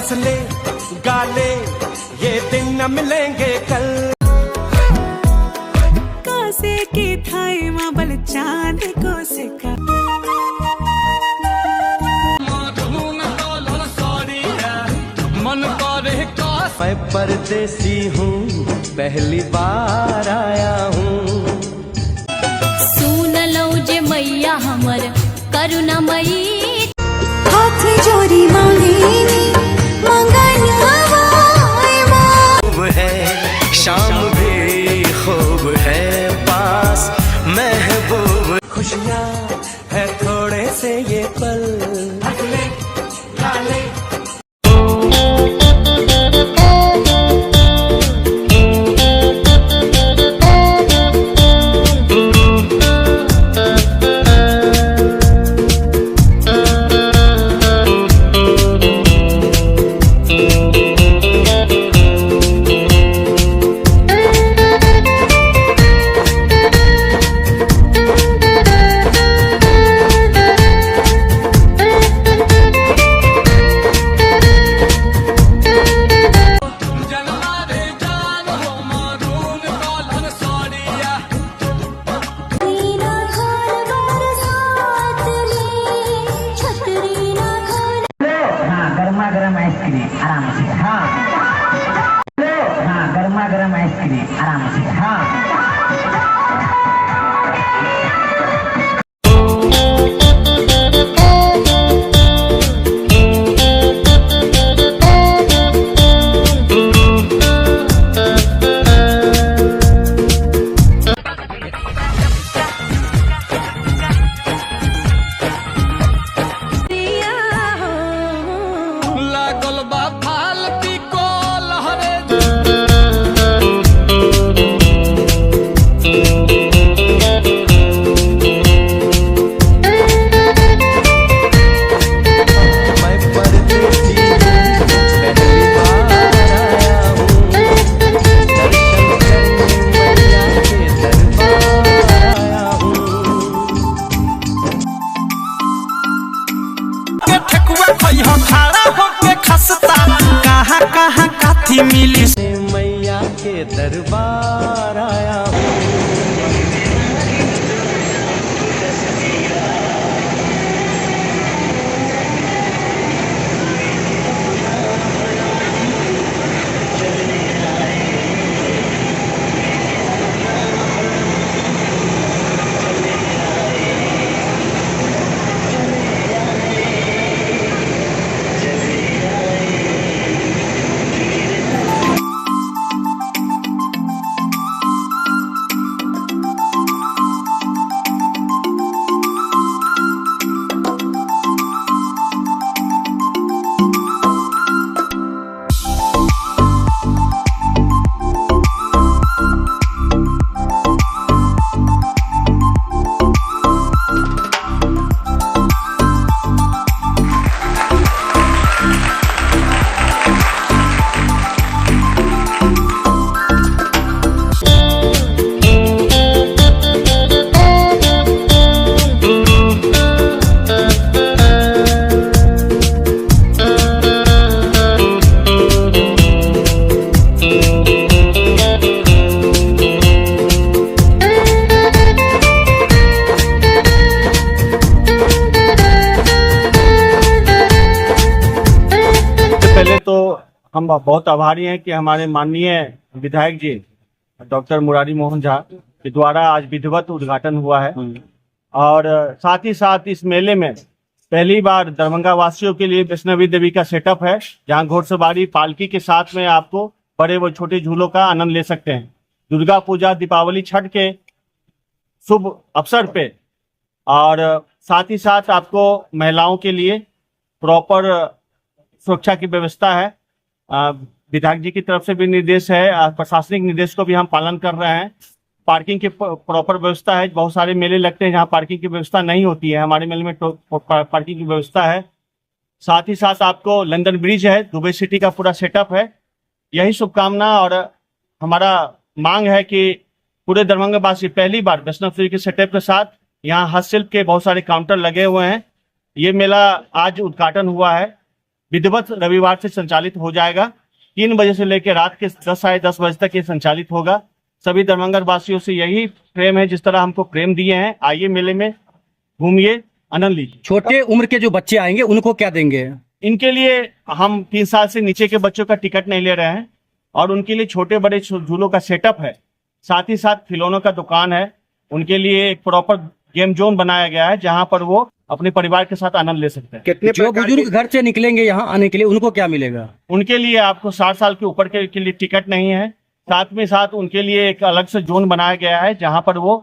हंस ले गा ले ये दिन न मिलेंगे कल। कोसे की थाई माबल चांद कोसे का मैं परदेसी हूँ पहली बार आया हूँ। सुन लो जे मैया हमर करुणामयी हाथ जोड़ी मांगेनी खूब है शाम भी खूब है पास महबूब। खुशियाँ है थोड़े से ये पल गरम आइसक्रीम आराम से। हाँ गर्मा गर्म आइसक्रीम आराम से। हाँ कहाँ कहाँ काथी मिली मैया के दरबार आया हूँ। पहले तो हम बहुत आभारी हैं कि हमारे माननीय विधायक जी डॉक्टर मुरारी मोहन झा के द्वारा आज विधिवत उद्घाटन हुआ है। और साथ ही साथ इस मेले में पहली बार दरभंगा वासियों के लिए वैष्णवी देवी का सेटअप है, जहां घोड़सवारी पालकी के साथ में आपको बड़े व छोटे झूलों का आनंद ले सकते हैं। दुर्गा पूजा, दीपावली, छठ के शुभ अवसर पे और साथ ही साथ आपको महिलाओं के लिए प्रॉपर सुरक्षा की व्यवस्था है। विधायक जी की तरफ से भी निर्देश है, प्रशासनिक निर्देश को भी हम पालन कर रहे हैं। पार्किंग की प्रॉपर व्यवस्था है। बहुत सारे मेले लगते हैं जहां पार्किंग की व्यवस्था नहीं होती है, हमारे मेले में पार्किंग की व्यवस्था है। साथ ही साथ आपको लंदन ब्रिज है, दुबई सिटी का पूरा सेटअप है। यही शुभकामना और हमारा मांग है कि पूरे दरभंगा वासी पहली बार वैष्णव देवी के सेटअप के साथ यहाँ हस्तशिल्प के बहुत सारे काउंटर लगे हुए हैं। ये मेला आज उद्घाटन हुआ है। विधिवत रविवार से संचालित हो जाएगा। 3 बजे से लेकर रात के 10 साढ़े 10 बजे तक ये संचालित होगा। सभी दरभंगा वासियों से यही प्रेम है, जिस तरह हमको प्रेम दिए हैं, आइए मेले में घूमिए, आनंद लीजिए। छोटे उम्र के जो बच्चे आएंगे उनको क्या देंगे? इनके लिए हम 3 साल से नीचे के बच्चों का टिकट नहीं ले रहे हैं और उनके लिए छोटे बड़े झूलों का सेटअप है, साथ ही साथ खिलौनों का दुकान है। उनके लिए एक प्रॉपर गेम जोन बनाया गया है जहां पर वो अपने परिवार के साथ आनंद ले सकते हैं। कितने जो बुजुर्ग घर से निकलेंगे यहाँ आने के लिए उनको क्या मिलेगा? उनके लिए आपको 60 साल के ऊपर के लिए टिकट नहीं है। साथ में साथ उनके लिए एक अलग से जोन बनाया गया है जहां पर वो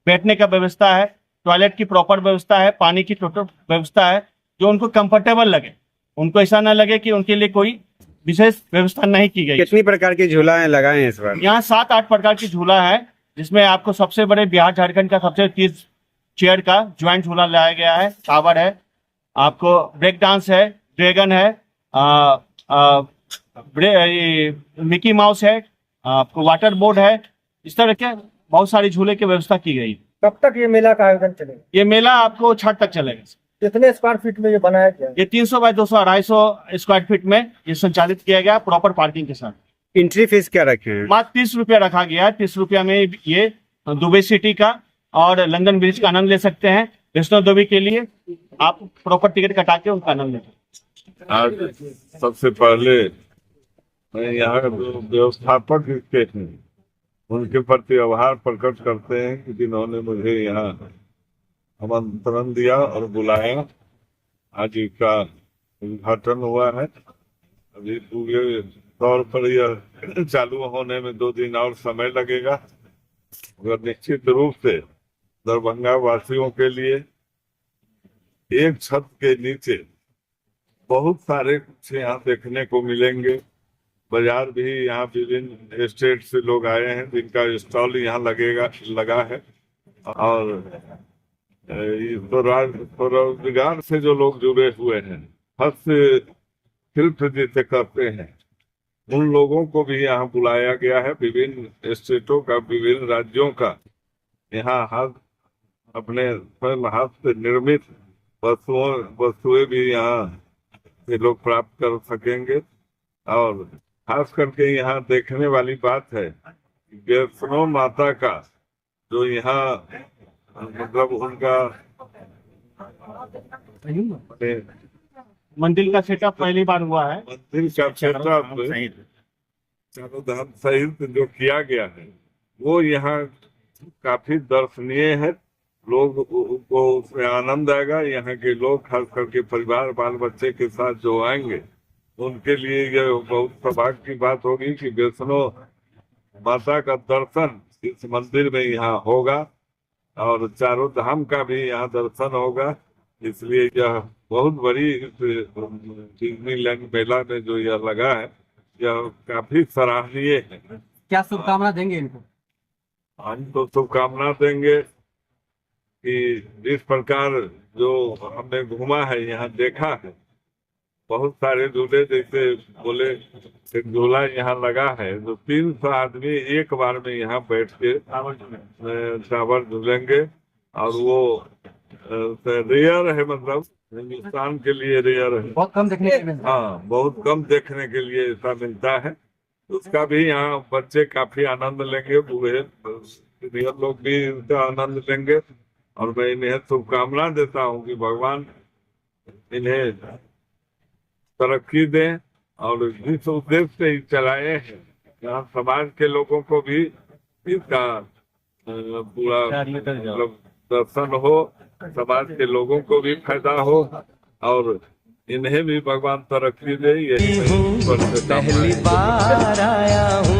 बैठने का व्यवस्था है, टॉयलेट की प्रॉपर व्यवस्था है, पानी की टोटल व्यवस्था है, जो उनको कंफर्टेबल लगे। उनको ऐसा ना लगे कि उनके लिए कोई विशेष व्यवस्था नहीं की गई। कितनी प्रकार की झूलाएं लगाए हैं इस बार? यहाँ 7-8 प्रकार की झूला है, जिसमें आपको सबसे बड़े बिहार झारखंड का सबसे 30 चेयर का ज्वाइंट झूला लाया गया है, टावर है, आपको ब्रेक डांस है, ड्रैगन है, मिकी माउस है, आपको वाटर बोर्ड है। इस तरह के बहुत सारी झूले की व्यवस्था की गई। कब तक ये मेला का आयोजन चलेगा? ये मेला आपको छठ तक चलेगा। कितने स्क्वायर फीट में ये बनाया गया? ये 300 बाय 200 250 स्क्वायर फीट में ये संचालित किया गया, प्रॉपर पार्किंग के साथ। एंट्री फीस क्या रखे हैं? मात्र 30 रुपया रखा गया है। 30 रुपया में ये दुबई सिटी का और लंदन ब्रिज का आनंद ले सकते हैं। वैष्णो देवी के लिए आप प्रॉपर टिकट कटा के उनका आनंद लेते हैं। आज सबसे पहले मैं यहाँ व्यवस्थापक के हैं उनके प्रति आभार प्रकट करते हैं कि जिन्होंने मुझे यहाँ आमंत्रण दिया और बुलाया। आज इसका उद्घाटन हुआ है। अभी पूरे तौर पर यह चालू होने में 2 दिन और समय लगेगा, मगर निश्चित रूप से दरभंगा वासियों के लिए एक छत के नीचे बहुत सारे कुछ यहाँ देखने को मिलेंगे। बाजार भी यहाँ विभिन्न स्टेट से लोग आए हैं जिनका स्टॉल यहाँ लगा है और रोजगार से जो लोग जुड़े हुए हैं, हस्तशिल्प जिसे करते हैं, उन लोगों को भी यहाँ बुलाया गया है। विभिन्न स्टेटों का, विभिन्न राज्यों का यहाँ अपने स्वयं हाथ से निर्मित वस्तुएं भी यहाँ से लोग प्राप्त कर सकेंगे। और खास करके यहाँ देखने वाली बात है वैष्णो माता का जो यहाँ मतलब उनका मंदिर का सेटअप पहली बार हुआ है। मंदिर का सेटअप चारों धाम सहित जो किया गया है वो यहाँ काफी दर्शनीय है। लोग को उसमें आनंद आएगा। यहाँ के लोग खास करके परिवार बाल बच्चे के साथ जो आएंगे उनके लिए यह बहुत सौभाग्य की बात होगी कि वैष्णो माता का दर्शन इस मंदिर में यहाँ होगा और चारों धाम का भी यहाँ दर्शन होगा। इसलिए यह बहुत बड़ी डिज्नीलैंड मेला में जो यह लगा है यह काफी सराहनीय है। क्या शुभकामना देंगे इनको? हम तो शुभकामना देंगे कि इस प्रकार जो हमने घूमा है, यहाँ देखा है, बहुत सारे झूले जैसे बोले एक झूला यहाँ लगा है जो 300 आदमी एक बार में यहाँ बैठ के टावर झूलेंगे और वो रेयर है, मतलब हिंदुस्तान के लिए रेयर है। बहुत कम देखने के लिए। हाँ, बहुत कम देखने के लिए ऐसा मिलता है। उसका भी यहाँ बच्चे काफी आनंद लेंगे, बूढ़े सीनियर लोग भी उसका आनंद लेंगे और मैं इन्हें शुभकामना देता हूँ कि भगवान इन्हें तरक्की दें और जिस उद्देश्य से चलाए हैं यहाँ समाज के लोगों को भी इसका पूरा मतलब दर्शन हो, समाज के लोगों को भी फायदा हो और इन्हें भी भगवान तरक्की दे। यही पहली बार आया हूँ।